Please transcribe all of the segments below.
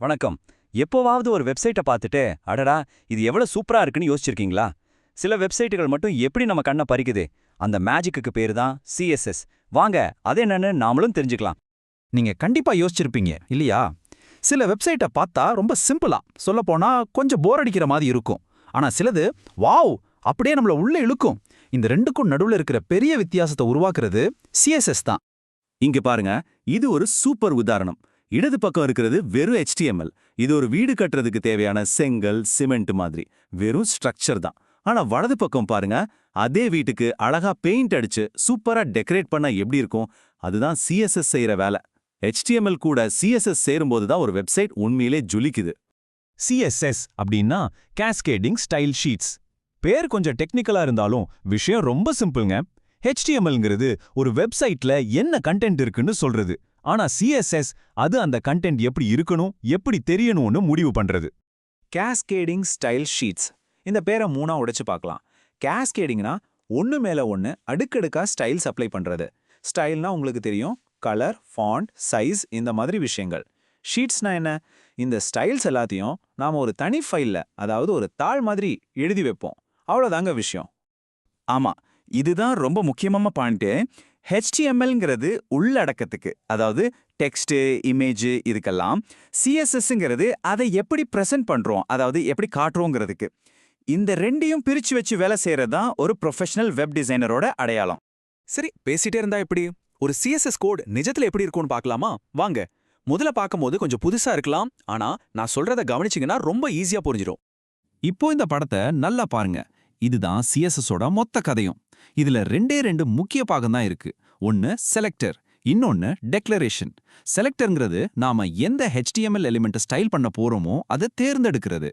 வணக்கம். எப்போவாவது ஒரு வெப்சைட்டை பார்த்துட்டு, அடடா இது எவ்வளவு சூப்பரா இருக்குன்னு யோசிச்சிருக்கீங்களா? சில வெப்சைட்டுகள் மட்டும் எப்படி நம்ம கண்ணை பறிக்குது? அந்த மேஜிக்குக்கு பேரு தான் சிஎஸ்எஸ். வாங்க, அது என்னன்னு நாமளும் தெரிஞ்சுக்கலாம். நீங்க கண்டிப்பா யோசிச்சிருப்பீங்க இல்லையா? சில வெப்சைட்டை பார்த்தா ரொம்ப சிம்பிளா, சொல்லப்போனா கொஞ்சம் போர் அடிக்கிற மாதிரி இருக்கும். ஆனா சிலது வாவ் அப்படியே நம்மள உள்ள இழுக்கும். இந்த ரெண்டுக்கும் நடுவுல இருக்கிற பெரிய வித்தியாசத்தை உருவாக்குறது சிஎஸ்எஸ் தான். இங்க பாருங்க, இது ஒரு சூப்பர் உதாரணம். இடது பக்கம் இருக்கிறது வெறும் HTML. இது ஒரு வீடு கட்டுறதுக்கு தேவையான செங்கல், சிமெண்ட் மாதிரி வெறும் ஸ்ட்ரக்சர் தான். ஆனா வலது பக்கம் பாருங்க, அதே வீட்டுக்கு அழகா பெயிண்ட் அடிச்சு சூப்பரா டெக்கரேட் பண்ணா எப்படி இருக்கும்? அதுதான் சிஎஸ்எஸ் செய்யற வேலை. HTML கூட சிஎஸ்எஸ் சேரும்போது தான் ஒரு வெப்சைட் உண்மையிலே ஜொலிக்குது. சிஎஸ்எஸ் அப்படின்னா கேஸ்கேடிங் ஸ்டைல் ஷீட்ஸ். பேர் கொஞ்சம் டெக்னிக்கலா இருந்தாலும் விஷயம் ரொம்ப சிம்பிள்ங்க. HTMLங்கிறது ஒரு வெப்சைட்ல என்ன கண்டென்ட் இருக்குன்னு சொல்றது. ஆனா சிஎஸ்எஸ் அது அந்த கண்டென்ட் எப்படி இருக்கணும், எப்படி தெரியணும்னு முடிவு பண்றது. Cascading style sheets. இந்த பேரை மூணா உடைச்சு பார்க்கலாம். கேஸ்கேடிங்னா ஒன்னு மேல ஒன்னு அடுக்கடுக்கா ஸ்டைல்ஸ் அப்ளை பண்றது. ஸ்டைல்னா உங்களுக்கு தெரியும், கலர், ஃபாண்ட், சைஸ் இந்த மாதிரி விஷயங்கள். ஷீட்ஸ்னா என்ன? இந்த ஸ்டைல்ஸ் எல்லாத்தையும் நாம ஒரு தனி ஃபைல்ல, அதாவது ஒரு தாள் மாதிரி எழுதி வைப்போம். அவ்வளவுதாங்க விஷயம். ஆமா, இதுதான் ரொம்ப முக்கியமான பாயிண்ட். HTMLங்கிறது உள்ளடக்கத்துக்கு, அதாவது டெக்ஸ்ட், இமேஜ் இதுக்கெல்லாம். சிஎஸ்எஸ்ங்கிறது அதை எப்படி பிரசன்ட் பண்றோம், அதாவது எப்படி காட்டுறோங்கிறதுக்கு. இந்த ரெண்டையும் பிரிச்சு வச்சு வேலை செய்யறது தான் ஒரு ப்ரொஃபஷனல் வெப் டிசைனரோட அடையாளம். சரி, பேசிட்டே இருந்தா எப்படி? ஒரு சிஎஸ்எஸ் கோட் நிஜத்துல எப்படி இருக்கும்னு பார்க்கலாமா? வாங்க. முதல்ல பார்க்கும்போது கொஞ்சம் புதுசா இருக்கலாம், ஆனா நான் சொல்றத கவனிச்சிங்கன்னா ரொம்ப ஈஸியா புரிஞ்சிடும். இப்போ இந்த படத்தை நல்லா பாருங்க. இதுதான் சிஎஸ்எஸோட மொத்த கதையும். இதுல ரெண்டு முக்கிய பாகம் தான் இருக்கு. ஒன்னு செலக்டர், இன்னொன்னு டெக்ளரேஷன். செலக்டர்ங்கிறது நாம எந்த HTML எலிமெண்ட் ஸ்டைல் பண்ண போறோமோ அதை தேர்ந்தெடுக்கிறது.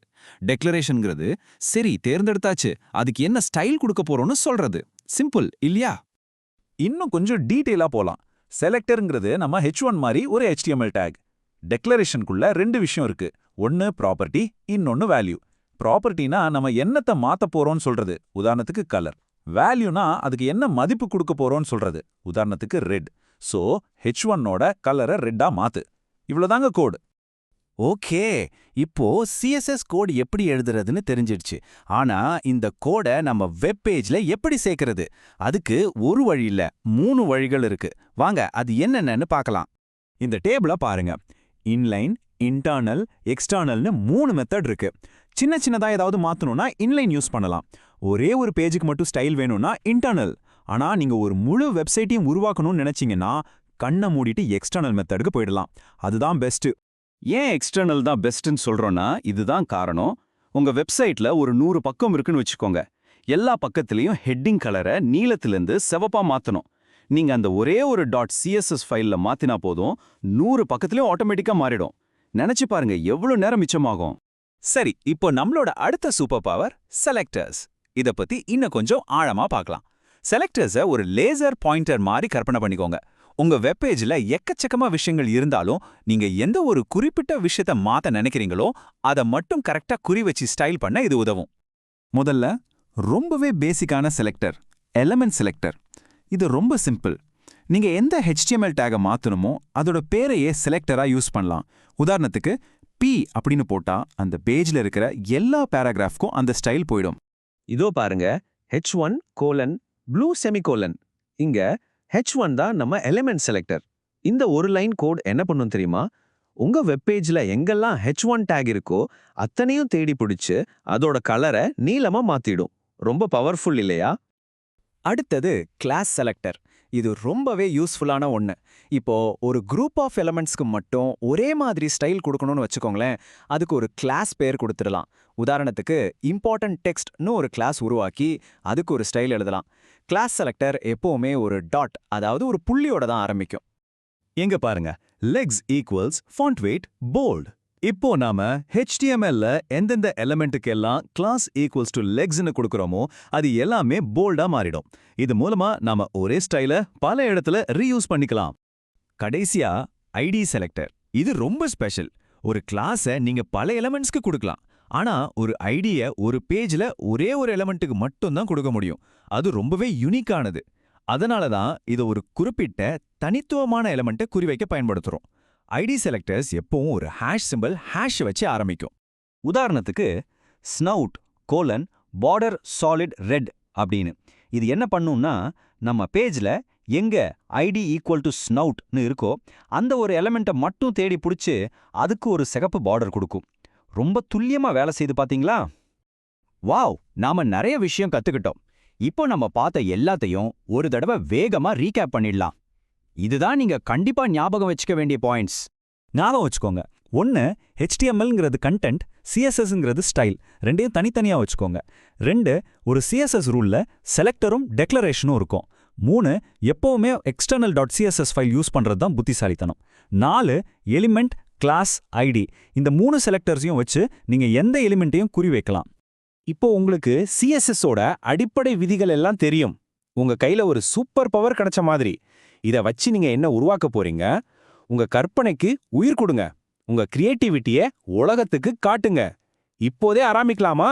டெக்ளரேஷன்ங்கிறது சரி தேர்ந்தெடுத்தாச்சு, அதுக்கு என்ன ஸ்டைல் கொடுக்க போறோம்னு சொல்றது. சிம்பிள் இல்லையா? இன்னும் கொஞ்சம் டீட்டெயிலா போலாம். செலக்டர்ங்கிறது நம்ம H1 மாதிரி ஒரு HTML டேக். டெக்ளரேஷனுக்குள்ள ரெண்டு விஷயம் இருக்கு. ஒன்னு ப்ராப்பர்ட்டி, இன்னொன்னு வேல்யூ. ப்ராப்பர்ட்டினா நம்ம என்னத்தை மாத்த போறோம்னு சொல்றது, உதாரணத்துக்கு கலர். வேல்யூனா அதுக்கு என்ன மதிப்பு கொடுக்க போறோம்னு சொல்றது, உதாரணத்துக்கு ரெட். சோ H1ஓட கலரை ரெட்டா மாத்து. இவ்வளவுதாங்க கோடு. ஓகே, இப்போ சிஎஸ்எஸ் கோட் எப்படி எழுதுறதுன்னு தெரிஞ்சிடுச்சு. ஆனா இந்த கோடை நம்ம வெப் பேஜ்ல எப்படி சேர்க்கறது? அதுக்கு ஒரு வழி இல்ல, 3 வழிகள் இருக்கு. வாங்க, அது என்னென்னு பார்க்கலாம். இந்த டேபிள பாருங்க. இன்லைன், இன்டர்னல், எக்ஸ்டர்னல்னு 3 மெத்தட் இருக்கு. சின்னதா ஏதாவது மாத்தணும்னா இன்லைன் யூஸ் பண்ணலாம். ஒரே ஒரு பேஜுக்கு மட்டும் ஸ்டைல் வேணும்னா இன்டர்னல். ஆனா நீங்க ஒரு முழு வெப்சைட்டையும் உருவாக்கணும்னு நினைச்சீங்கன்னா கண்ணை மூடிட்டு எக்ஸ்டர்னல் மெத்தடுக்கு போயிடலாம். அதுதான் பெஸ்ட். ஏன் எக்ஸ்டர்னல் தான் பெஸ்ட்னு சொல்றோம்னா இதுதான் காரணம். உங்க வெப்சைட்ல ஒரு 100 பக்கம் இருக்குன்னு வச்சுக்கோங்க. எல்லா பக்கத்திலையும் ஹெட்டிங் கலரை நீலத்திலிருந்து சிவப்பா மாத்தணும். நீங்க அந்த ஒரே ஒரு .css ஃபைல்ல மாத்தினா போதும், 100 பக்கத்திலையும் ஆட்டோமேட்டிக்கா மாறிடும். நினைச்சு பாருங்க எவ்வளவு நேரம் மிச்சமாகும். சரி, இப்போ நம்மளோட அடுத்த சூப்பர் பவர் செலக்டர்ஸ். இத பத்தி இன்னும் கொஞ்சம் ஆழமா பார்க்கலாம். செலக்டர்ஸை ஒரு லேசர் பாயிண்டர் மாதிரி கற்பனை பண்ணிக்கோங்க. உங்க வெப்பேஜ்ல எக்கச்சக்கமா விஷயங்கள் இருந்தாலும் நீங்க எந்த ஒரு குறிப்பிட்ட விஷயத்த மாத்த நினைக்கிறீங்களோ அதை மட்டும் கரெக்டா குறி வச்சு ஸ்டைல் பண்ண இது உதவும். முதல்ல ரொம்பவே பேசிக்கான செலக்டர், எலிமெண்ட் செலக்டர். இது ரொம்ப சிம்பிள். நீங்க எந்த HTML டேகை மாத்தணுமோ அதோட பேரையே செலக்டரா யூஸ் பண்ணலாம். உதாரணத்துக்கு P அப்படின்னு போட்டா அந்த பேஜ்ல இருக்கிற எல்லா பேராகிராஃப்க்கும் அந்த ஸ்டைல் போயிடும். இதோ பாருங்க, H1: ப்ளூ செமிகோலன். இங்க H1 தான் நம்ம எலிமெண்ட் செலக்டர். இந்த ஒரு லைன் கோட் என்ன பண்ணும் தெரியுமா? உங்க வெப்பேஜ்ல எங்கெல்லாம் H1 டேக் இருக்கோ அத்தனையும் தேடி பிடிச்சு அதோட கலரை நீலமா மாத்திடும். ரொம்ப பவர்ஃபுல் இல்லையா? அடுத்தது கிளாஸ் செலக்டர். இது ரொம்பவே யூஸ்ஃபுல்லான ஒன்று. இப்போ ஒரு குரூப் ஆஃப் எலமெண்ட்ஸ்க்கு மட்டும் ஒரே மாதிரி ஸ்டைல் கொடுக்கணும்னு வச்சுக்கோங்களேன். அதுக்கு ஒரு கிளாஸ் பேர் கொடுத்துடலாம். உதாரணத்துக்கு இம்பார்ட்டன்ட் டெக்ஸ்ட்னு ஒரு கிளாஸ் உருவாக்கி அதுக்கு ஒரு ஸ்டைல் எழுதலாம். கிளாஸ் செலக்டர் எப்பவுமே ஒரு டாட், அதாவது ஒரு புள்ளியோட தான் ஆரம்பிக்கும். எங்க பாருங்க, lex equals font weight bold. இப்போ நாம HTMLல எந்தெந்த எலிமெண்ட்டுக்கு எல்லாம் கிளாஸ் ஈக்குவல்ஸ் டு லெக்ஸ்னு கொடுக்கறோமோ அது எல்லாமே போல்டா மாறிடும். இது மூலமா நாம ஒரே ஸ்டைல பல இடத்துல ரீயூஸ் பண்ணிக்கலாம். கடைசியா ஐடி செலக்டர். இது ரொம்ப ஸ்பெஷல். ஒரு கிளாஸை நீங்க பல எலிமெண்ட்ஸ்க்கு கொடுக்கலாம். ஆனா ஒரு ஐடிய ஒரு பேஜ்ல ஒரே ஒரு எலிமெண்ட்டுக்கு மட்டும் தான் கொடுக்க முடியும். அது ரொம்பவே யூனிக்கானது. அதனால தான் இதை ஒரு குறிப்பிட்ட தனித்துவமான எலிமெண்ட்டை குறிவைக்க பயன்படுத்துறோம். ஐடி செலக்டர்ஸ் எப்பவும் ஒரு ஹேஷ் சிம்பிள் ஹேஷ் வச்சு ஆரம்பிக்கும். உதாரணத்துக்கு ஸ்னவுட் border solid red அப்படின்னு. இது என்ன பண்ணும்னா நம்ம பேஜ்ல எங்க ஐடி ஈக்குவல் டு ஸ்னவுட்னு இருக்கோ அந்த ஒரு எலமெண்ட்டை மட்டும் தேடி பிடிச்சு அதுக்கு ஒரு சிகப்பு பார்டர் கொடுக்கும். ரொம்ப துல்லியமா வேலை செய்து பாத்தீங்களா? வாவ், நாம நிறைய விஷயம் கத்துக்கிட்டோம். இப்போ நம்ம பார்த்த எல்லாத்தையும் ஒரு தடவை வேகமா ரீகேப் பண்ணிடலாம். இதுதான் நீங்க கண்டிப்பா ஞாபகம் வச்சுக்க வேண்டிய பாயிண்ட்ஸ். ஞாபகம் வச்சுக்கோங்க. 1 HTMLங்கிறது கண்டென்ட், CSSங்கிறது ஸ்டைல். ரெண்டையும் தனித்தனியா வச்சுக்கோங்க. 2 ஒரு CSS ரூல்ல செலக்டரும் டெக்ளரேஷனும் இருக்கும். 3 எப்பவுமே external.css ஃபைல் யூஸ் பண்றது தான் புத்திசாலித்தனம். 4 எலிமெண்ட், கிளாஸ், ஐடி. இந்த 3 செலக்டர்ஸையும் வச்சு நீங்க எந்த எலிமெண்ட்டையும் குறி வைக்கலாம். இப்போ உங்களுக்கு CSSஓட அடிப்படை விதிகள் எல்லாம் தெரியும். உங்க கையில ஒரு சூப்பர் பவர் கிடைச்ச மாதிரி. இத வச்சு நீங்க என்ன உருவாக்க போறீங்க? உங்க கற்பனைக்கு உயிர் கொடுங்க. உங்க கிரியேட்டிவிட்டியை உலகத்துக்கு காட்டுங்க. இப்போதே ஆரம்பிக்கலாமா?